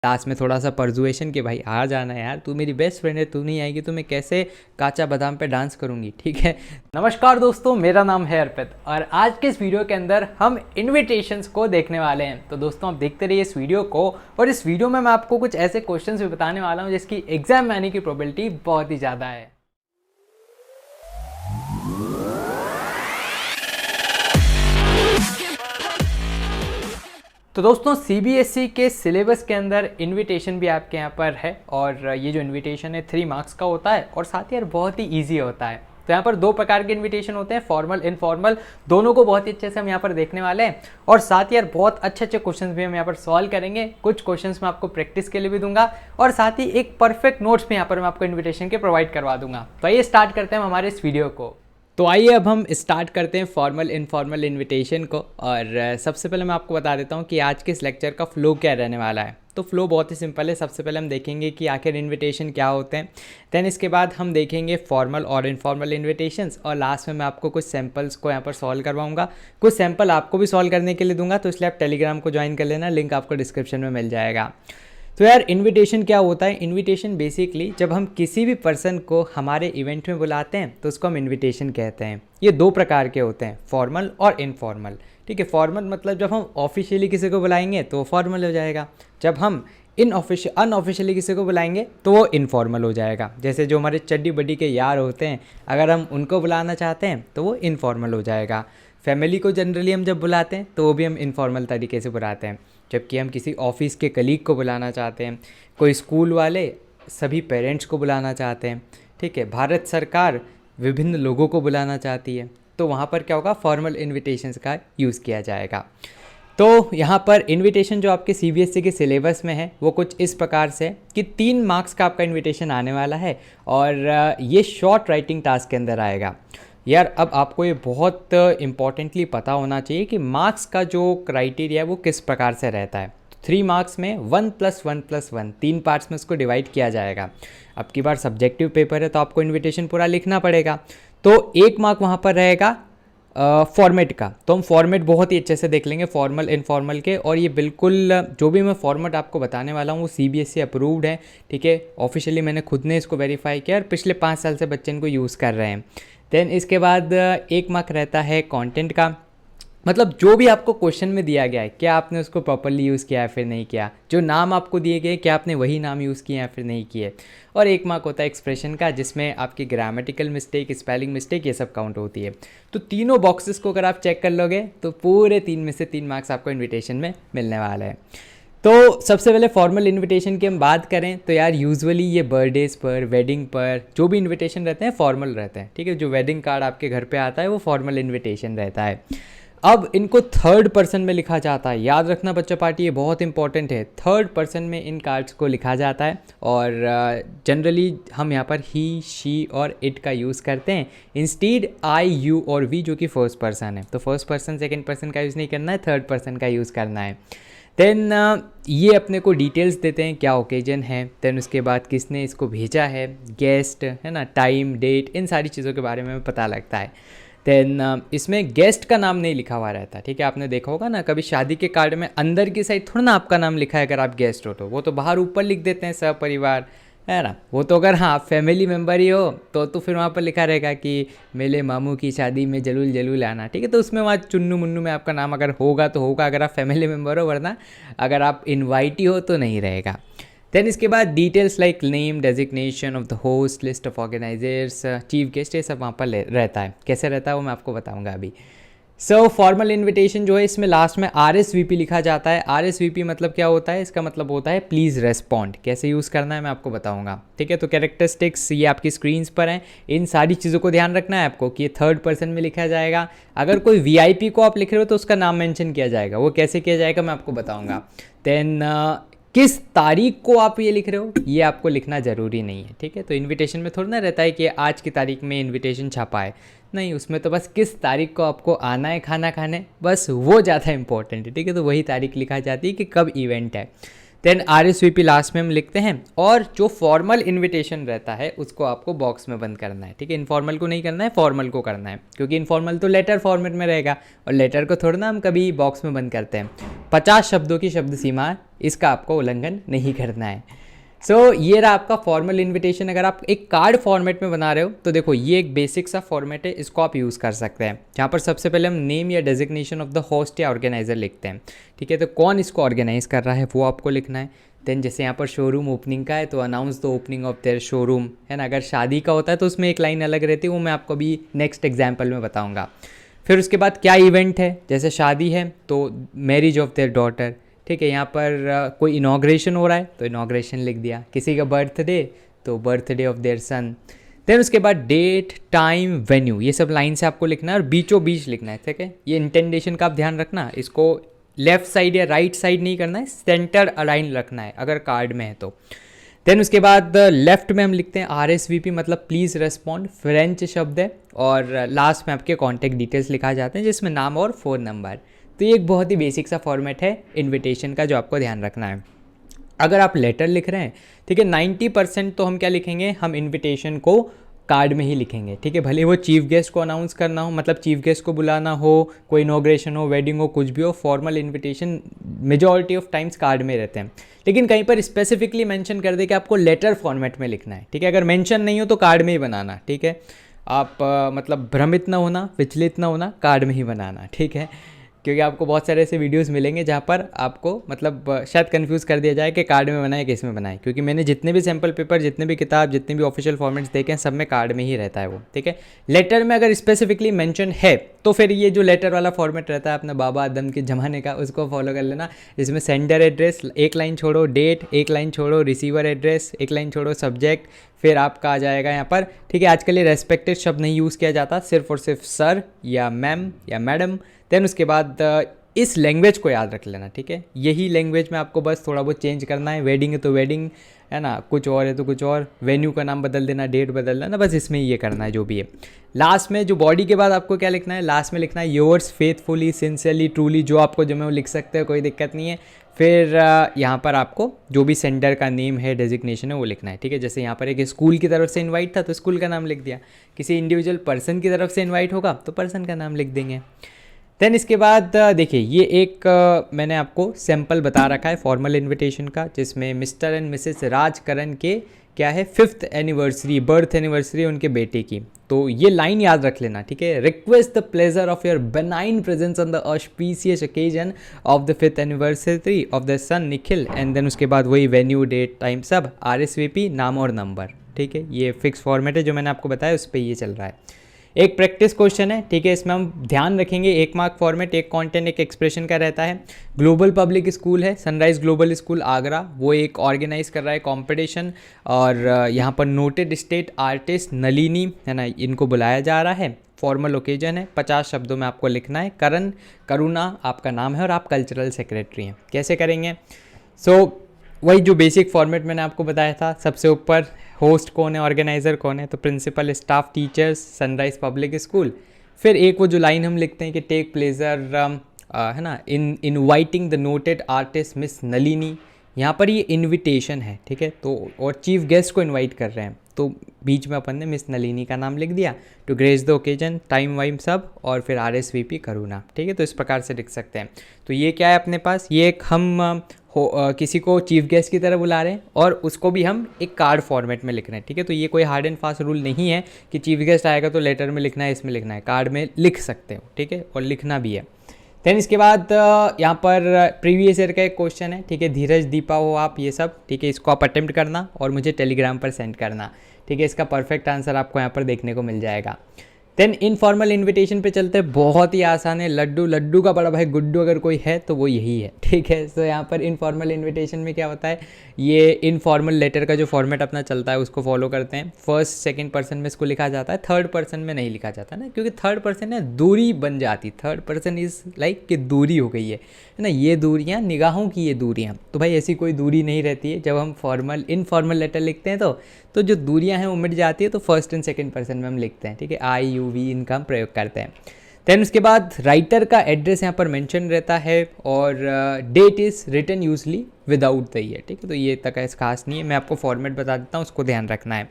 Last में थोड़ा सा परजुएशन कि भाई आ जाना यार, तू मेरी बेस्ट फ्रेंड है, तू नहीं आएगी तो मैं कैसे काचा बादाम पे डांस करूँगी, ठीक है। नमस्कार दोस्तों, मेरा नाम है अर्पित और आज के इस वीडियो के अंदर हम इन्विटेशंस को देखने वाले हैं। तो दोस्तों आप देखते रहिए इस वीडियो को, और इस वीडियो में मैं आपको कुछ ऐसे क्वेश्चंस भी बताने वाला हूँ जिसकी एग्जाम में आने की प्रोबेबिलिटी बहुत ही ज़्यादा है। तो दोस्तों सीबीएसई के सिलेबस के अंदर इनविटेशन भी आपके यहाँ पर है, और ये जो इनविटेशन है 3 मार्क्स का होता है और साथ ही यार बहुत ही ईजी होता है। तो यहाँ पर 2 प्रकार के इनविटेशन होते हैं, फॉर्मल इनफॉर्मल, दोनों को बहुत ही अच्छे से हम यहाँ पर देखने वाले हैं। और साथ ही यार बहुत अच्छे अच्छे क्वेश्चंस भी हम यहाँ पर सॉल्व करेंगे। कुछ क्वेश्चंस मैं आपको प्रैक्टिस के लिए भी दूंगा और साथ ही एक परफेक्ट नोट्स भी यहाँ पर मैं आपको इन्विटेशन के प्रोवाइड करवा दूंगा। तो आइए स्टार्ट करते हैं हमारे इस वीडियो को। तो आइए अब हम स्टार्ट करते हैं फॉर्मल इनफॉर्मल इनविटेशन को। और सबसे पहले मैं आपको बता देता हूँ कि आज के इस लेक्चर का फ्लो क्या रहने वाला है। तो फ्लो बहुत ही सिंपल है। सबसे पहले हम देखेंगे कि आखिर इनविटेशन क्या होते हैं, देन इसके बाद हम देखेंगे फॉर्मल और इनफॉर्मल इनविटेशंस, और लास्ट में मैं आपको कुछ सैम्पल्स को यहाँ पर सॉल्व करवाऊंगा। कुछ सैम्पल आपको भी सॉल्व करने के लिए दूंगा, तो इसलिए आप टेलीग्राम को ज्वाइन कर लेना, लिंक आपको डिस्क्रिप्शन में मिल जाएगा। तो यार इनविटेशन क्या होता है? इनविटेशन बेसिकली जब हम किसी भी पर्सन को हमारे इवेंट में बुलाते हैं तो उसको हम इनविटेशन कहते हैं। ये 2 प्रकार के होते हैं, फॉर्मल और इनफॉर्मल, ठीक है। फॉर्मल मतलब जब हम ऑफिशियली किसी को बुलाएंगे तो वो फॉर्मल हो जाएगा, जब हम अनऑफिशियली किसी को बुलाएंगे तो वो इनफॉर्मल हो जाएगा। जैसे जो हमारे चड्डी बड्डी के यार होते हैं, अगर हम उनको बुलाना चाहते हैं तो वो इनफॉर्मल हो जाएगा। फैमिली को जनरली हम जब बुलाते हैं तो वो भी हम इनफॉर्मल तरीके से बुलाते हैं। जबकि हम किसी ऑफिस के कलीग को बुलाना चाहते हैं, कोई स्कूल वाले सभी पेरेंट्स को बुलाना चाहते हैं, ठीक है, भारत सरकार विभिन्न लोगों को बुलाना चाहती है, तो वहाँ पर क्या होगा? फॉर्मल इनविटेशंस का यूज़ किया जाएगा। तो यहाँ पर इनविटेशन जो आपके सीबीएसई के सिलेबस में है वो कुछ इस प्रकार से कि 3 मार्क्स का आपका इनविटेशन आने वाला है, और ये शॉर्ट राइटिंग टास्क के अंदर आएगा। यार अब आपको ये बहुत इम्पॉर्टेंटली पता होना चाहिए कि मार्क्स का जो क्राइटेरिया है वो किस प्रकार से रहता है। तो 3 मार्क्स में 1+1+1 3 पार्ट्स में इसको डिवाइड किया जाएगा। अब की बार सब्जेक्टिव पेपर है तो आपको इनविटेशन पूरा लिखना पड़ेगा। तो 1 मार्क वहाँ पर रहेगा फॉर्मेट का। तो हम फॉर्मेट बहुत ही अच्छे से देख लेंगे, फॉर्मल इनफॉर्मल के, और ये बिल्कुल जो भी मैं फॉर्मेट आपको बताने वाला हूँ वो सीबीएसई अप्रूव्ड है, ठीक है। ऑफिशियली मैंने खुद ने इसको वेरीफाई किया और पिछले 5 साल से बच्चे इनको यूज़ कर रहे हैं। देन इसके बाद 1 मार्क रहता है कंटेंट का, मतलब जो भी आपको क्वेश्चन में दिया गया है क्या आपने उसको प्रॉपरली यूज़ किया है फिर नहीं किया, जो नाम आपको दिए गए क्या आपने वही नाम यूज़ किए हैं फिर नहीं किए। और 1 मार्क होता है एक्सप्रेशन का, जिसमें आपकी ग्रामेटिकल मिस्टेक, स्पेलिंग मिस्टेक, ये सब काउंट होती है। तो तीनों बॉक्सेस को अगर आप चेक कर लोगे तो पूरे 3 में से 3 मार्क्स आपको इन्विटेशन में मिलने वाला है। तो सबसे पहले फॉर्मल इनविटेशन की हम बात करें तो यार यूजुअली ये बर्थडेज़ पर, वेडिंग पर जो भी इनविटेशन रहते हैं फॉर्मल रहते हैं, ठीक है। जो वेडिंग कार्ड आपके घर पे आता है वो फॉर्मल इनविटेशन रहता है। अब इनको 3rd पर्सन में लिखा जाता है। याद रखना बच्चा पार्टी, ये बहुत इंपॉर्टेंट है। 3rd पर्सन में इन कार्ड्स को लिखा जाता है, और जनरली हम यहाँ पर ही, शी और इट का यूज़ करते हैं इंस्टीड आई, यू और वी, जो कि 1st पर्सन है। तो 1st पर्सन 2nd पर्सन का यूज़ नहीं करना है, 3rd पर्सन का यूज़ करना है। देन ये अपने को डिटेल्स देते हैं, क्या ओकेजन है, देन उसके बाद किसने इसको भेजा है, गेस्ट है ना, टाइम, डेट, इन सारी चीज़ों के बारे में पता लगता है। देन इसमें गेस्ट का नाम नहीं लिखा हुआ रहता, ठीक है। आपने देखा होगा ना कभी शादी के कार्ड में अंदर की साइड थोड़ा ना आपका नाम लिखा है अगर आप गेस्ट हो तो, वो तो बाहर ऊपर लिख देते हैं सपरिवार, है ना। वो तो अगर हाँ फैमिली मेम्बर ही हो तो फिर वहाँ पर लिखा रहेगा कि मेरे मामू की शादी में जलूल जलूल आना, ठीक है। तो उसमें वहाँ चुन्नू मुन्नू में आपका नाम अगर होगा तो होगा, अगर आप फैमिली मेम्बर हो, वरना अगर आप इन्वाइटी हो तो नहीं रहेगा। देन इसके बाद details like name, designation of the host, list of organisers, chief guest, ये सब वहाँ पर रहता है। कैसे रहता है वो मैं आपको बताऊँगा अभी। सो फॉर्मल इनविटेशन जो है इसमें लास्ट में RSVP लिखा जाता है। RSVP मतलब क्या होता है? इसका मतलब होता है प्लीज़ रेस्पॉन्ड। कैसे यूज़ करना है मैं आपको बताऊंगा, ठीक है। तो कैरेक्टरिस्टिक्स ये आपकी स्क्रीन्स पर हैं। इन सारी चीज़ों को ध्यान रखना है आपको कि ये 3rd पर्सन में लिखा जाएगा। अगर कोई VIP को आप लिख रहे हो तो उसका नाम मेंशन किया जाएगा। वो कैसे किया जाएगा मैं आपको बताऊँगा। देन किस तारीख को आप ये लिख रहे हो ये आपको लिखना ज़रूरी नहीं है, ठीक है। तो इनविटेशन में थोड़ा ना रहता है कि आज की तारीख में इनविटेशन छपा है, नहीं, उसमें तो बस किस तारीख को आपको आना है खाना खाने, बस वो ज़्यादा इंपॉर्टेंट है, ठीक है। तो वही तारीख लिखा जाती है कि कब इवेंट है। देन RSVP लास्ट में हम लिखते हैं, और जो फॉर्मल इनविटेशन रहता है उसको आपको बॉक्स में बंद करना है, ठीक है। इनफॉर्मल को नहीं करना है, फॉर्मल को करना है, क्योंकि इनफॉर्मल तो लेटर फॉर्मेट में रहेगा और लेटर को थोड़ा ना हम कभी बॉक्स में बंद करते हैं। 50 शब्दों की शब्द सीमा, इसका आपको उल्लंघन नहीं करना है। ये रहा आपका फॉर्मल इनविटेशन। अगर आप एक कार्ड फॉर्मेट में बना रहे हो तो देखो ये एक बेसिक सा फॉर्मेट है, इसको आप यूज़ कर सकते हैं, जहाँ पर सबसे पहले हम नेम या डेजिग्नेशन ऑफ द होस्ट या ऑर्गेनाइजर लिखते हैं, ठीक है। तो कौन इसको ऑर्गेनाइज कर रहा है वो आपको लिखना है। देन जैसे यहाँ पर शोरूम ओपनिंग का है तो announce the opening of their showroom, है ना। अगर शादी का होता है तो उसमें एक लाइन अलग रहती है, वो मैं आपको अभी नेक्स्ट एग्जाम्पल में बताऊँगा। फिर उसके बाद क्या इवेंट है, जैसे शादी है तो मैरिज ऑफ देयर डॉटर, ठीक है। यहाँ पर कोई इनॉग्रेशन हो रहा है तो इनॉग्रेशन लिख दिया, किसी का बर्थडे तो birthday of their son. Then उसके बाद डेट, टाइम, वेन्यू, ये सब लाइन से आपको लिखना है और बीचों बीच लिखना है, ठीक है। ये इंटेंडेशन का आप ध्यान रखना, इसको लेफ्ट साइड या राइट साइड नहीं करना है, सेंटर अलाइन रखना है अगर कार्ड में है तो। देन उसके बाद लेफ्ट में हम लिखते हैं RSVP, मतलब प्लीज़ रेस्पॉन्ड, फ्रेंच शब्द है। और लास्ट में आपके कॉन्टैक्ट डिटेल्स लिखा जाते हैं जिसमें नाम और फ़ोन नंबर। तो ये एक बहुत ही बेसिक सा फॉर्मेट है इनविटेशन का जो आपको ध्यान रखना है। अगर आप लेटर लिख रहे हैं, ठीक है, 90% तो हम क्या लिखेंगे, हम इनविटेशन को कार्ड में ही लिखेंगे, ठीक है। भले वो चीफ गेस्ट को अनाउंस करना हो, मतलब चीफ गेस्ट को बुलाना हो, कोई इनॉग्रेशन हो, वेडिंग हो, कुछ भी हो, formal invitation majority of times card में रहते हैं। लेकिन कहीं पर स्पेसिफिकली मेंशन कर दे कि आपको लेटर फॉर्मेट में लिखना है, ठीक है। अगर मेंशन नहीं हो तो कार्ड में ही बनाना, ठीक है। आप मतलब भ्रमित ना होना, विचलित ना होना, कार्ड में ही बनाना, ठीक है। क्योंकि आपको बहुत सारे ऐसे वीडियोस मिलेंगे जहाँ पर आपको मतलब शायद कंफ्यूज कर दिया जाए कि कार्ड में बनाए किस में बनाए, क्योंकि मैंने जितने भी सैम्पल पेपर, जितने भी किताब, जितने भी ऑफिशियल फॉर्मेट्स देखे हैं, सब में कार्ड में ही रहता है वो, ठीक है। लेटर में अगर स्पेसिफिकली मेंशन है तो फिर ये जो लेटर वाला फॉर्मेट रहता है अपना बाबा आदम के ज़माने का, उसको फॉलो कर लेना, जिसमें सेंडर एड्रेस एक लाइन छोड़ो, डेट एक लाइन छोड़ो, रिसीवर एड्रेस एक लाइन छोड़ो, सब्जेक्ट फिर आपका आ जाएगा यहाँ पर, ठीक है। आजकल ये रेस्पेक्टेड शब्द नहीं यूज़ किया जाता, सिर्फ और सिर्फ सर या मैम या मैडम। देन उसके बाद इस लैंग्वेज को याद रख लेना, ठीक है। यही लैंग्वेज में आपको बस थोड़ा बहुत चेंज करना है, वेडिंग है तो वेडिंग, है ना, कुछ और है तो कुछ और, वेन्यू का नाम बदल देना, डेट बदल देना, बस इसमें ये करना है जो भी है। लास्ट में जो बॉडी के बाद आपको क्या लिखना है, लास्ट में लिखना है योर्स फेथफुली, सिंसियरली, ट्रूली, जो आपको जो मैं वो लिख सकते हो, कोई दिक्कत नहीं है। फिर यहाँ पर आपको जो भी सेंटर का नेम है, डेजिग्नेशन है, वो लिखना है, ठीक है। जैसे यहाँ पर एक स्कूल की तरफ से इनवाइट था तो स्कूल का नाम लिख दिया, किसी इंडिविजुअल पर्सन की तरफ से इनवाइट होगा तो पर्सन का नाम लिख देंगे। देन इसके बाद देखिए ये एक मैंने आपको सैम्पल बता रखा है फॉर्मल इनविटेशन का, जिसमें मिस्टर एंड मिसेस राजकरण के क्या है 5th एनिवर्सरी, बर्थ एनिवर्सरी उनके बेटे की। तो ये लाइन याद रख लेना, ठीक है। Request the pleasure of your benign presence on the auspicious occasion of the 5th anniversary of the son Nikhil, and then उसके बाद वही वेन्यू, डेट, टाइम, सब RSVP, नाम और नंबर, ठीक है। ये फिक्स फॉर्मेट है जो मैंने आपको बताया, उस पर ये चल रहा है। एक प्रैक्टिस क्वेश्चन है, ठीक है, इसमें हम ध्यान रखेंगे 1 मार्क फॉर्मेट, एक कंटेंट एक एक्सप्रेशन का रहता है। ग्लोबल पब्लिक स्कूल है, सनराइज ग्लोबल स्कूल आगरा, वो एक ऑर्गेनाइज कर रहा है कंपटीशन, और यहाँ पर नोटेड स्टेट आर्टिस्ट नलिनी, है ना, इनको बुलाया जा रहा है। फॉर्मल ओकेजन है, 50 शब्दों में आपको लिखना है। करण करुणा आपका नाम है और आप कल्चरल सेक्रेटरी हैं। कैसे करेंगे, वही जो बेसिक फॉर्मेट मैंने आपको बताया था, सबसे ऊपर होस्ट कौन है, ऑर्गेनाइजर कौन है, तो principal, staff, teachers, sunrise public school. फिर एक वो जो लाइन हम लिखते हैं कि टेक प्लेजर, है ना, इन inviting the noted artist miss Nalini, यहाँ पर ये इनविटेशन है, ठीक है। तो और चीफ गेस्ट को इनवाइट कर रहे हैं तो बीच में अपन ने मिस नलिनी का नाम लिख दिया, to grace the occasion, time वाइम सब, और फिर RSVP करुणा, ठीक है। तो इस प्रकार से लिख सकते हैं। तो ये क्या है अपने पास, ये एक हम किसी को चीफ गेस्ट की तरह बुला रहे हैं और उसको भी हम एक कार्ड फॉर्मेट में लिख रहे हैं, ठीक है। तो ये कोई हार्ड एंड फास्ट रूल नहीं है कि चीफ गेस्ट आएगा तो लेटर में लिखना है, इसमें लिखना है, कार्ड में लिख सकते हो, ठीक है, और लिखना भी है। देन इसके बाद यहाँ पर प्रीवियस ईयर का एक क्वेश्चन है, ठीक है, धीरज, दीपा हो आप, ये सब, ठीक है, इसको आप अटेम्प्ट करना और मुझे टेलीग्राम पर सेंड करना, ठीक है। इसका परफेक्ट आंसर आपको यहाँ पर देखने को मिल जाएगा। देन इनफॉर्मल इनविटेशन पे चलते हैं, बहुत ही आसान है। लड्डू, लड्डू का बड़ा भाई गुड्डू अगर कोई है तो वो यही है, ठीक है। तो यहाँ पर इनफॉर्मल इनविटेशन में क्या होता है, ये इनफॉर्मल लेटर का जो फॉर्मेट अपना चलता है उसको फॉलो करते हैं। फर्स्ट सेकंड पर्सन में इसको लिखा जाता है, थर्ड पर्सन में नहीं लिखा जाता ना, क्योंकि थर्ड पर्सन है दूरी बन जाती, थर्ड पर्सन इज़ लाइक कि दूरी हो गई है ना, ये दूरियाँ निगाहों की ये दूरियाँ, तो भाई ऐसी कोई दूरी नहीं रहती है। जब हम फॉर्मल इनफॉर्मल लेटर लिखते हैं तो जो दूरियां हैं वो मिट जाती है, तो फर्स्ट एंड सेकंड पर्सन में हम लिखते हैं, ठीक है, I, U, V इनका हम प्रयोग करते हैं। देन उसके बाद राइटर का एड्रेस यहाँ पर मेंशन रहता है और date is written usually without the year, ठीक है। तो ये तक ऐसा खास नहीं है, मैं आपको फॉर्मेट बता देता हूँ, उसको ध्यान रखना है,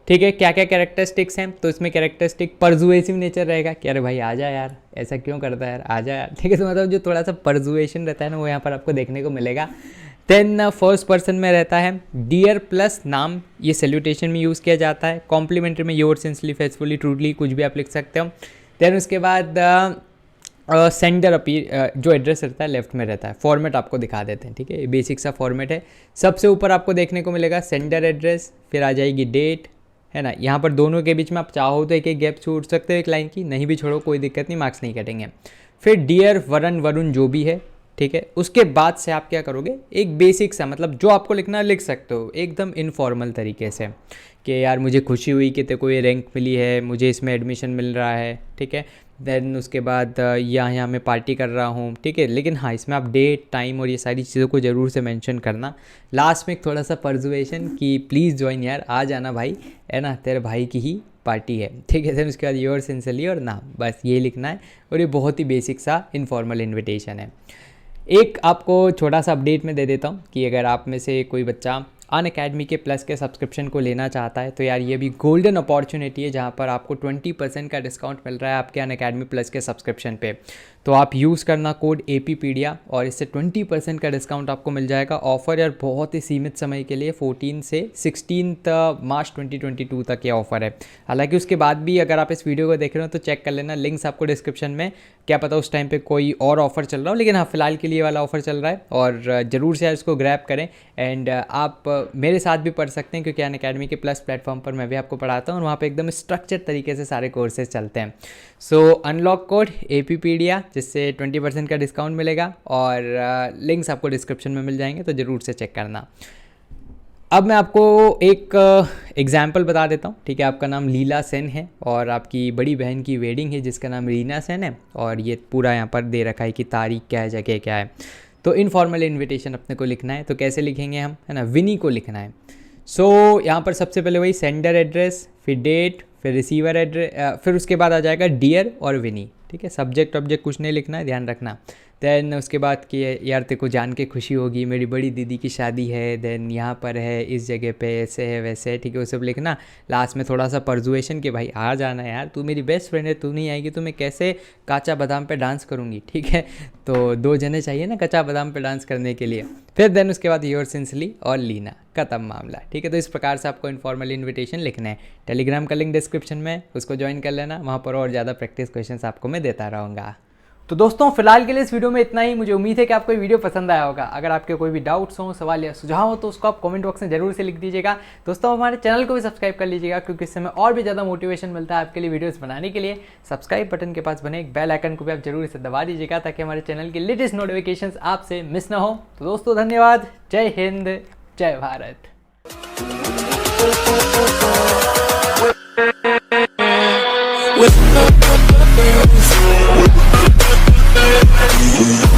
ठीक है। क्या क्या कैरेक्टरिस्टिक्स हैं, तो इसमें कैरेक्टरिस्टिक परजुएसिव नेचर रहेगा कि अरे भाई आ जा यार, ऐसा क्यों करता है यार, आ जा यार, ठीक है। तो मतलब जो थोड़ा सा परजुएशन रहता है ना, वो यहाँ पर आपको देखने को मिलेगा। देन फर्स्ट पर्सन में रहता है डियर प्लस नाम, ये सैल्यूटेशन में यूज़ किया जाता है। कॉम्प्लीमेंट्री में योर सिंसली फेथफुली ट्रूली कुछ भी आप लिख सकते हो। देन उसके बाद सेंडर अपीयर, जो एड्रेस रहता है लेफ्ट में रहता है। फॉर्मेट आपको दिखा देते हैं, ठीक है, बेसिक सा फॉर्मेट है। सबसे ऊपर आपको देखने को मिलेगा सेंडर एड्रेस, फिर आ जाएगी डेट, है ना। यहाँ पर दोनों के बीच में आप चाहो तो एक एक गैप छोड़ सकते हो एक लाइन की, नहीं भी छोड़ो कोई दिक्कत नहीं, मार्क्स नहीं कटेंगे। फिर डियर वरुण जो भी है, ठीक है। उसके बाद से आप क्या करोगे, एक बेसिक सा मतलब जो आपको लिखना लिख सकते हो एकदम इनफॉर्मल तरीके से कि यार मुझे खुशी हुई कि तेरे को ये रैंक मिली है, मुझे इसमें एडमिशन मिल रहा है, ठीक है। देन उसके बाद यहाँ मैं पार्टी कर रहा हूँ, ठीक है। लेकिन हाँ, इसमें आप डेट टाइम और ये सारी चीज़ों को ज़रूर से मेंशन करना। लास्ट में एक थोड़ा सा परजुएशन कि प्लीज़ ज्वाइन यार, आ जाना भाई, है ना, तेरे भाई की ही पार्टी है, ठीक है। देन उसके बाद योर सिंसियरली और नाम, बस ये लिखना है। और ये बहुत ही बेसिक सा इनफॉर्मल इन्विटेशन है। एक आपको छोटा सा अपडेट मैं दे देता हूँ कि अगर आप में से कोई बच्चा अनअकैडमी के प्लस के सब्सक्रिप्शन को लेना चाहता है तो यार ये भी गोल्डन अपॉर्चुनिटी है, जहाँ पर आपको 20% का डिस्काउंट मिल रहा है आपके अनअकैडमी प्लस के सब्सक्रिप्शन पे। तो आप यूज़ करना कोड APpedia और इससे 20% का डिस्काउंट आपको मिल जाएगा। ऑफ़र यार बहुत ही सीमित समय के लिए 14 से 16 मार्च 2022 तक ये ऑफ़र है। हालांकि उसके बाद भी अगर आप इस वीडियो को देख रहे हो तो चेक कर लेना, लिंक्स आपको डिस्क्रिप्शन में, क्या पता उस टाइम पे कोई और ऑफ़र चल रहा हो, लेकिन हाँ फिलहाल के लिए वाला ऑफ़र चल रहा है और ज़रूर से यार इसको ग्रैब करें। एंड आप मेरे साथ भी पढ़ सकते हैं क्योंकि अनअकैडमी के प्लस प्लेटफॉर्म पर मैं भी आपको पढ़ाता हूँ और वहाँ पे एकदम स्ट्रक्चर तरीके से सारे कोर्सेज चलते हैं। सो अनलॉक कोड APpedia जिससे 20% का डिस्काउंट मिलेगा और लिंक्स आपको डिस्क्रिप्शन में मिल जाएंगे, तो ज़रूर से चेक करना। अब मैं आपको एक एग्जाम्पल बता देता हूँ, ठीक है। आपका नाम लीला सेन है और आपकी बड़ी बहन की वेडिंग है जिसका नाम रीना सेन है और ये पूरा यहाँ पर दे रखा है कि तारीख क्या है, जगह क्या है। तो इनफॉर्मल इन्विटेशन अपने को लिखना है, तो कैसे लिखेंगे हम, है ना, विनी को लिखना है। सो यहाँ पर सबसे पहले वही सेंडर एड्रेस, फिर डेट, फिर रिसीवर एड्रेस, फिर उसके बाद आ जाएगा डियर और विनी, ठीक है। सब्जेक्ट ऑब्जेक्ट कुछ नहीं लिखना है, ध्यान रखना। देन उसके बाद कि यार तेरे को जान के खुशी होगी, मेरी बड़ी दीदी की शादी है, देन यहाँ पर है, इस जगह पे ऐसे है वैसे है, ठीक है, वो सब लिखना। लास्ट में थोड़ा सा परजुएशन कि भाई आ जाना यार, तू मेरी बेस्ट फ्रेंड है, तू नहीं आएगी तो मैं कैसे काचा बादाम पे डांस करूँगी, ठीक है। तो 2 जने चाहिए ना कच्चा बादाम पे डांस करने के लिए। फिर देन उसके बाद योर सिंसली और लीना, खत्म मामला, ठीक है। तो इस प्रकार से आपको इनफॉर्मल इन्विटेशन लिखना है। टेलीग्राम का लिंक डिस्क्रिप्शन में, उसको ज्वाइन कर लेना, वहाँ पर और ज़्यादा प्रैक्टिस क्वेश्चंस आपको मैं देता रहूँगा। तो दोस्तों फिलहाल के लिए इस वीडियो में इतना ही। मुझे उम्मीद है कि आपको ये वीडियो पसंद आया होगा। अगर आपके कोई भी डाउट्स हो, सवाल या सुझाव हो तो उसको आप कमेंट बॉक्स में जरूर से लिख दीजिएगा। दोस्तों हमारे चैनल को भी सब्सक्राइब कर लीजिएगा क्योंकि इससे हमें और भी ज़्यादा मोटिवेशन मिलता है आपके लिए वीडियोस बनाने के लिए। सब्सक्राइब बटन के पास बने एक बेल आइकन को भी आप जरूर से दबा दीजिएगा ताकि हमारे चैनल की लेटेस्ट नोटिफिकेशंस आपसे मिस ना हो। तो दोस्तों धन्यवाद, जय हिंद, जय भारत। With